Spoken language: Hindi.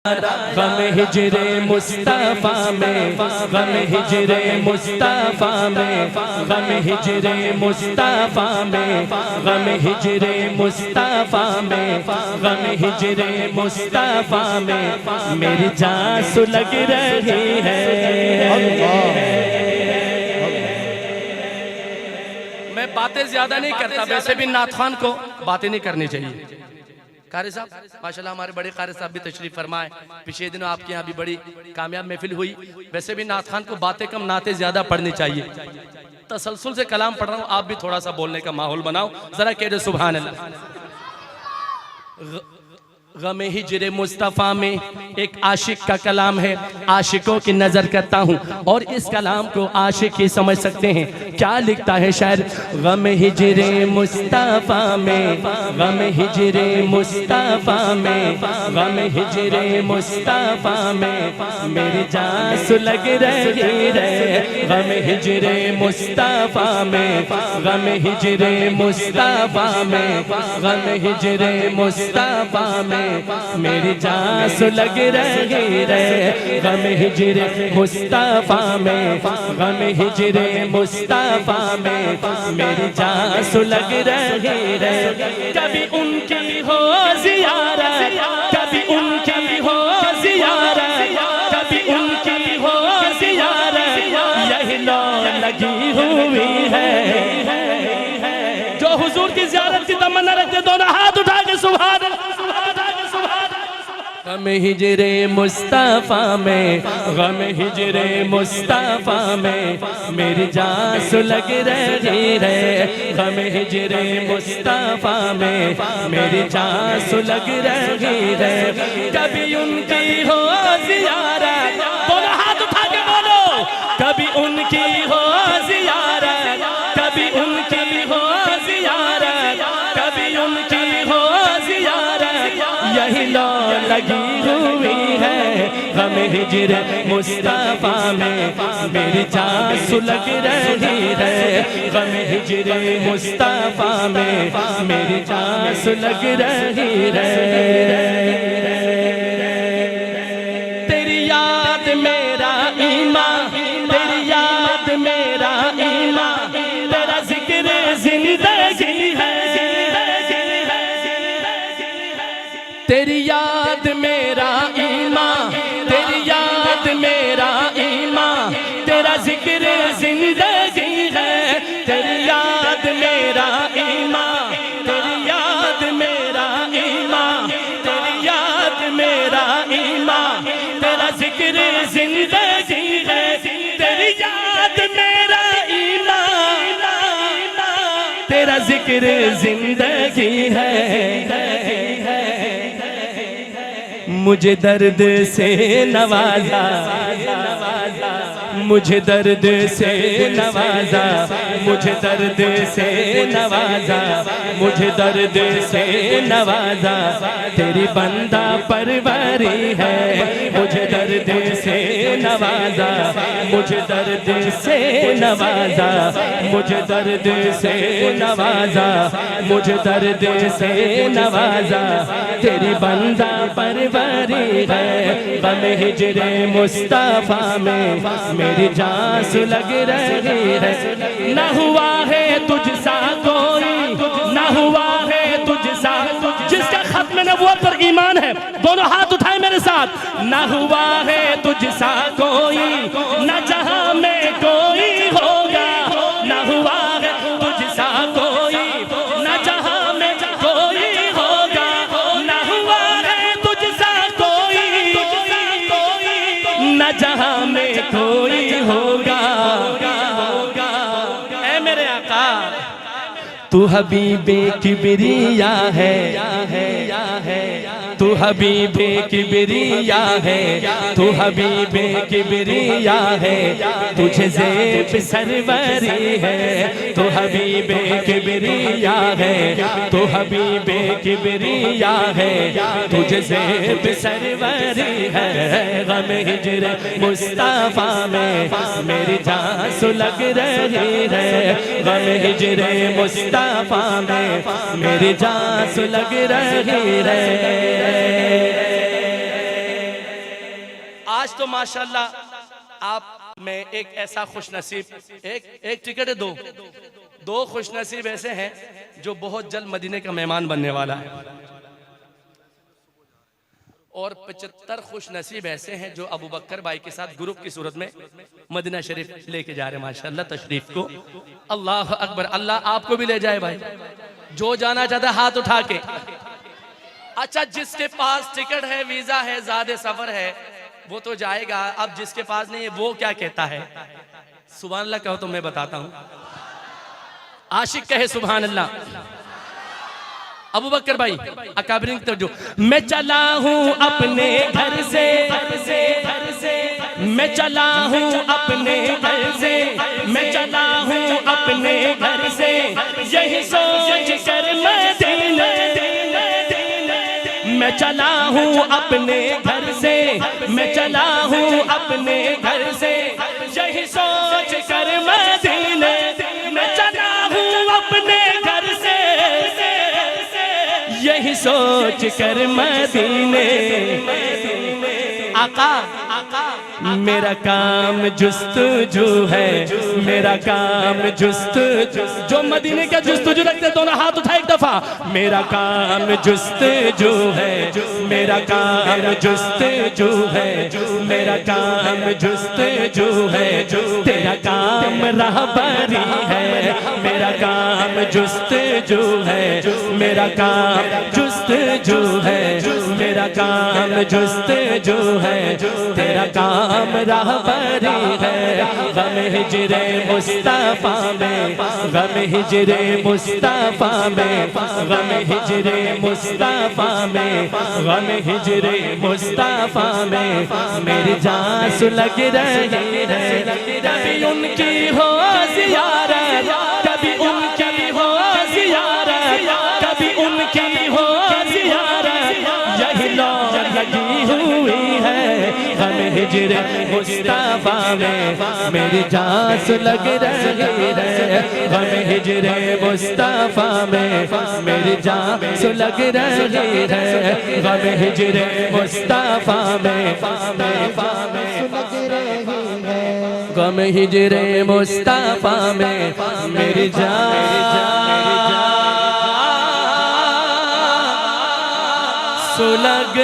गम हिजरे मुस्तफा में, गम हिजरे मुस्तफा में, गम हिजरे मुस्तफा में, गम हिजरे मुस्तफा में, गम हिजरे मुस्तफा में मेरी जान सुलग रही है। मैं बातें ज्यादा नहीं करता, वैसे भी नाथ खान को बातें नहीं करनी चाहिए। कारी साहब माशाल्लाह हमारे बड़े कारी साहब भी तशरीफ फरमाए, पिछले दिनों आपके यहाँ भी बड़ी कामयाब महफिल हुई। वैसे भी नाथ खान को बातें कम नाते ज्यादा पढ़नी चाहिए। तसलसल से कलाम पढ़ रहा हूँ, आप भी थोड़ा सा बोलने का माहौल बनाओ, जरा कह दे सुभान अल्लाह। गम हिजरे मुस्तफ़ा में एक आशिक का कलाम है, आशिकों की नज़र करता हूँ और इस कलाम को आशिक ही समझ सकते हैं। क्या लिखता है शायर? गम हिजरे मुस्तफ़ा में, गम हिजरे मुस्तफ़ा में, गम हिजरे मुस्तफ़ा में मेरी जान सुलग रही है। गम हिजरे मुस्तफ़ा में, गम हिजरे मुस्तफ़ा में, गम हिजरे मुस्तफ़ा में मेरी जान सुलग रही है। गम हिजरे मुस्तफा में, गम हिजरे मुस्तफा में मेरी जान सुलग रही है। कभी उनकी हो ज़ियारत, कभी उनकी हो ज़ियारत, कभी उनकी हो ज़ियारत, यही लो लगी हुई है। जो हुजूर की ज़ियारत की तमन्ना रखते दोनों हाथ उठा के सुभान अल्लाह। गम हिजरे मुस्तफा में, गम हिजरे मुस्तफा में मेरी जान सुलग रही है। गम हिजरे मुस्तफा में मेरी जान सुलग रही है। कभी उनकी हो ज़ियारत, दोनों हाथ उठा के बोलो, कभी उनकी हो ज़ियारत, कभी उनकी हो ज़ियारत, कभी उनकी हो ज़ियारत, यही लो लगी हुई है। गम हिजरे मुस्तफा में मेरी जान सुलग रही है। गम हिजरे मुस्तफा में मेरी जान सुलग रही है। तेरी याद मेरा ईमान, तेरी याद मेरा ईमान, तेरा जिक्र जिंदगी है। तेरी याद मेरा ईमान, तेरी याद मेरा ईमान, तेरा जिक्र जिंदगी है। तेरी याद मेरा ईमान, तेरी याद मेरा ईमान, तेरी याद मेरा ईमान, तेरा जिक्र जिंदगी है। तेरी याद मेरा ईमान, तेरा जिक्र जिंदगी है। मुझे दर्द से नवाजा, मुझे दर्द से नवाजा, मुझे दर्द से नवाजा, मुझे दर्द से नवाजा, तेरी बंदा परवरी है। मुझे दर्द से नवाजा, मुझे दर्द से नवाजा, मुझे दर्द से नवाजा, मुझे दर्द से नवाजा, तेरी बंदा परवरी है। गम हिजरे मुस्तफा में मेरी जान सुलग रही है। न हुआ है तुझसा कोई, न हुआ है तुझसा, जिसका खत्म नबुव्वत पर ईमान है, दोनों हाथ उठाए मेरे साथ। न हुआ है तुझसा कोई, न जहां में कोई होगा, न हुआ है तुझसा कोई, न जहां में कोई होगा, न हुआ है तुझसा कोई, न जहां में कोई होगा। ऐ मेरे आका तू हबीबे किबरिया है, तू हबीबे किबरिया है, तू हबीबे किबरिया है, तुझे ज़ेब सरवरी है। तू हबीबे किबरिया है, तू हबीबे किबरिया है, तुझे ज़ेब सरवरी है। गम हिजरे मुस्तफा में मेरी जान सुलग रही है। गम हिजरे मुस्तफा में मेरी जान सुलग रही है। आज तो माशाल्लाह आप में एक ऐसा खुशनसीब, एक टिकट है, दो खुशनसीब ऐसे हैं जो बहुत जल्द मदीने का मेहमान बनने वाला है, और 75 खुश नसीब ऐसे हैं जो अबू बकर भाई के साथ ग्रुप की सूरत में मदीना शरीफ लेके जा रहे हैं माशाल्लाह तशरीफ को। अल्लाह अकबर, अल्लाह आपको भी ले जाए भाई, जो जाना चाहता है हाथ उठा के। अच्छा, जिसके पास टिकट है, वीजा है, ज़्यादा सफर है, वो तो जाएगा। अब जिसके पास नहीं है वो क्या कहता है? सुभान अल्लाह कहो तो मैं बताता हूं। आशिक कहे सुभान अल्लाह। अबू बकर भाई अकाबरीन की तरफ जो, मैं चला हूँ अपने घर से, मैं चला हूँ अपने घर से, मैं चला हूँ अपने घर से, यही सोच कर मदीना, मैं चला हूँ अपने घर से, मैं चला हूँ अपने घर से, यही सोच कर मदीना, मैं चला हूँ अपने घर से, यही सोच कर मदीने। आका मेरा काम जुस्तजू है, मेरा काम जुस्तजू, जो मदीने का जुस्तजू रखते दोनों हाथ उठाए एक दफा। मेरा काम जुस्तजू है, मेरा काम जुस्तजू है, मेरा काम जुस्तजू है, तेरा काम रहबरी है, मेरा काम जुस्तजू है, मेरा काम जुस्तजू है, मेरा काम जुस्तजू है, तेरा काम रहबरी है। गम हिजरे मुस्तफा में, गम हिजरे मुस्तफा में, गम हिजरे मुस्तफा में, गम हिजरे मुस्तफा में, मेरी जान सुलग रही है। कभी उनकी हो ज़ियारत, कभी उनकी हो ज़ियारत, कभी उनकी हो ज़ियारत, यही लौ लगी हुई है। गम हिजरे मुस्तफा में मेरी जान सुलग रही है, गम हिजरे मुस्तफा में मेरी जान सुलग रही है, गम हिजरे मुस्तफा में सुलग रही है, गम हिजरे मुस्तफा में मेरी जान सुलग